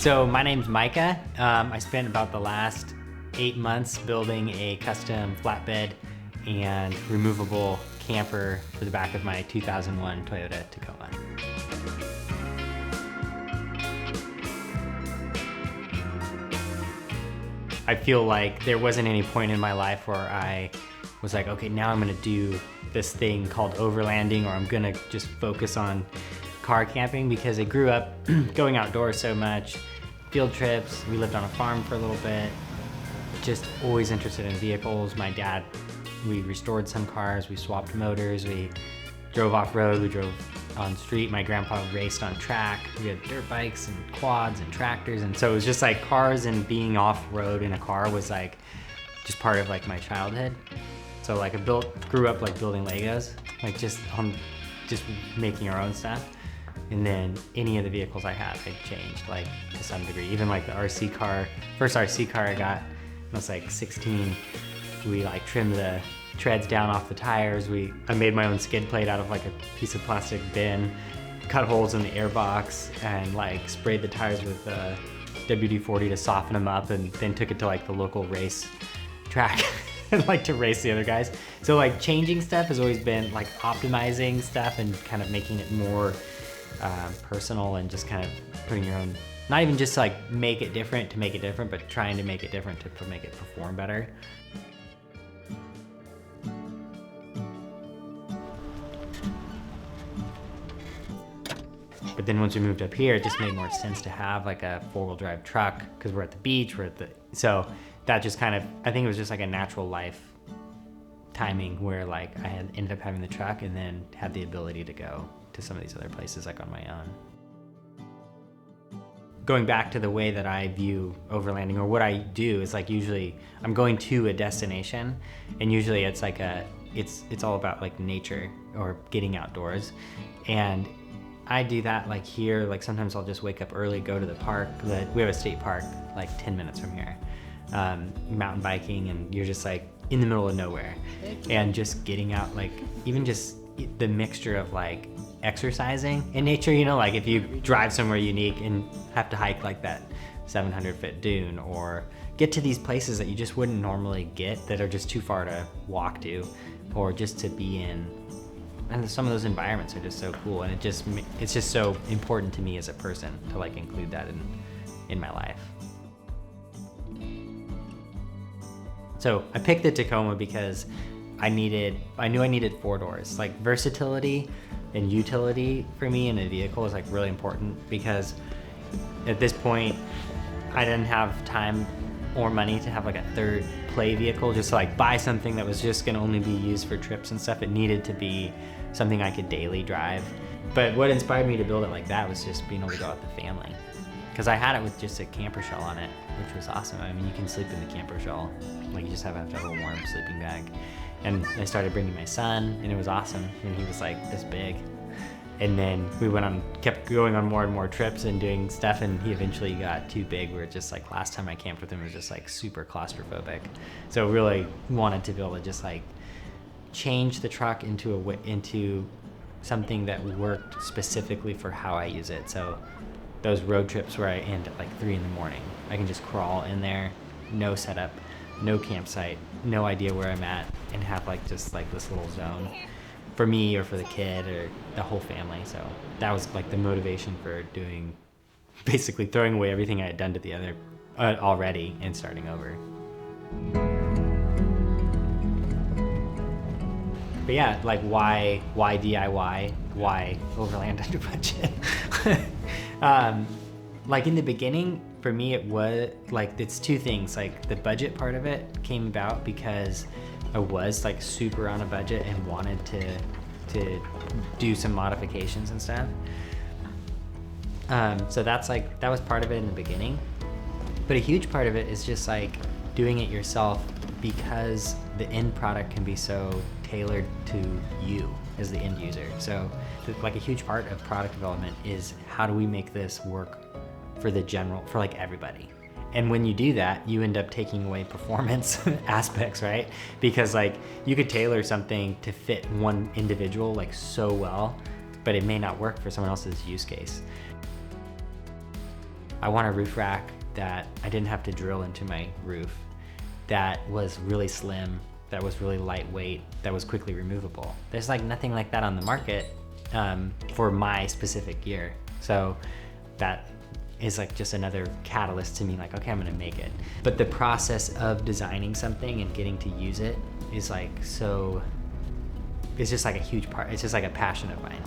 So my name's Micah. I spent about the last 8 months building a custom flatbed and removable camper for the back of my 2001 Toyota Tacoma. I feel like there wasn't any point in my life where I was like, okay, now I'm gonna do this thing called overlanding, or I'm gonna just focus on car camping, because I grew up going outdoors so much, field trips, we lived on a farm for a little bit, just always interested in vehicles. My dad, we restored some cars, we swapped motors, we drove off-road, we drove on street. My grandpa raced on track. We had dirt bikes and quads and tractors, and so it was just like cars, and being off-road in a car was like just part of like my childhood. So like grew up like building Legos, like just making our own stuff. And then any of the vehicles I had, I changed like to some degree. Even like the RC car, first RC car I got, I was like 16. We like trimmed the treads down off the tires. I made my own skid plate out of like a piece of plastic bin, cut holes in the airbox, and like sprayed the tires with WD-40 to soften them up, and then took it to like the local race track and like to race the other guys. So like changing stuff has always been like optimizing stuff and kind of making it more personal, and just kind of putting your own, not even just like make it different to make it different, but trying to make it different to make it perform better. But then once we moved up here, it just made more sense to have like a four-wheel drive truck, because we're at the beach, so that just kind of, I think it was just like a natural life timing where like I had ended up having the truck, and then had the ability to go to some of these other places like on my own. Going back to the way that I view overlanding, or what I do, is like usually I'm going to a destination, and usually it's like it's all about like nature or getting outdoors. And I do that like here, like sometimes I'll just wake up early, go to the park. We have a state park like 10 minutes from here. Mountain biking, and you're just like in the middle of nowhere, and just getting out, like even just the mixture of like exercising in nature, you know, like if you drive somewhere unique and have to hike like that 700-foot dune, or get to these places that you just wouldn't normally get, that are just too far to walk to, or just to be in. And some of those environments are just so cool, and it's just so important to me as a person to like include that in my life. So I picked the Tacoma because I knew I needed 4 doors. Like versatility and utility for me in a vehicle is like really important, because at this point I didn't have time or money to have like a third play vehicle, just to like buy something that was just gonna only be used for trips and stuff. It needed to be something I could daily drive. But what inspired me to build it like that was just being able to go out with the family, because I had it with just a camper shell on it, which was awesome. I mean, you can sleep in the camper shell, like you just have to have a warm sleeping bag. And I started bringing my son, and it was awesome when he was like this big. And then we kept going on more and more trips and doing stuff, and he eventually got too big where just like last time I camped with him, it was just like super claustrophobic. So really wanted to be able to just like change the truck into something that worked specifically for how I use it. So those road trips where I end at like 3 in the morning, I can just crawl in there, no setup, no campsite, no idea where I'm at, and have like just like this little zone for me or for the kid or the whole family. So that was like the motivation for basically throwing away everything I had done to the other already and starting over. But yeah, like why DIY? Why overland under budget? Like in the beginning, for me, it was like, it's 2 things. Like the budget part of it came about because I was like super on a budget and wanted to do some modifications and stuff. So that was part of it in the beginning. But a huge part of it is just like doing it yourself, because the end product can be so tailored to you as the end user. So like a huge part of product development is, how do we make this work for like everybody? And when you do that, you end up taking away performance aspects, right? Because like you could tailor something to fit one individual like so well, but it may not work for someone else's use case. I want a roof rack that I didn't have to drill into my roof, that was really slim, that was really lightweight, that was quickly removable. There's like nothing like that on the market for my specific year. So that is like just another catalyst to me, like, okay, I'm gonna make it. But the process of designing something and getting to use it is like it's just like a huge part. It's just like a passion of mine.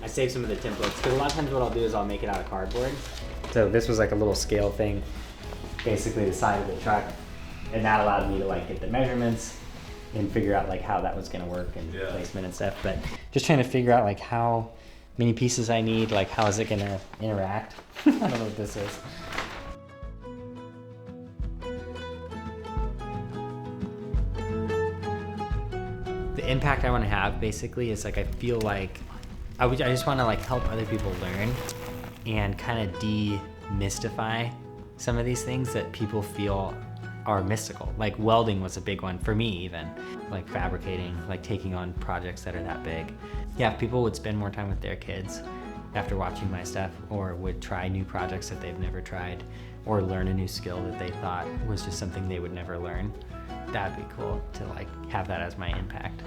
I saved some of the templates, because a lot of times what I'll do is I'll make it out of cardboard. So this was like a little scale thing, basically the side of the truck, and that allowed me to like get the measurements and figure out like how that was gonna work and placement and stuff. But just trying to figure out like how many pieces I need, like how is it gonna interact? I don't know what this is. The impact I want to have basically is like, I feel like I just want to like help other people learn and kind of demystify some of these things that people feel are mystical. Like welding was a big one for me, even like fabricating, like taking on projects that are that big. Yeah, if people would spend more time with their kids after watching my stuff, or would try new projects that they've never tried, or learn a new skill that they thought was just something they would never learn, that'd be cool to like have that as my impact.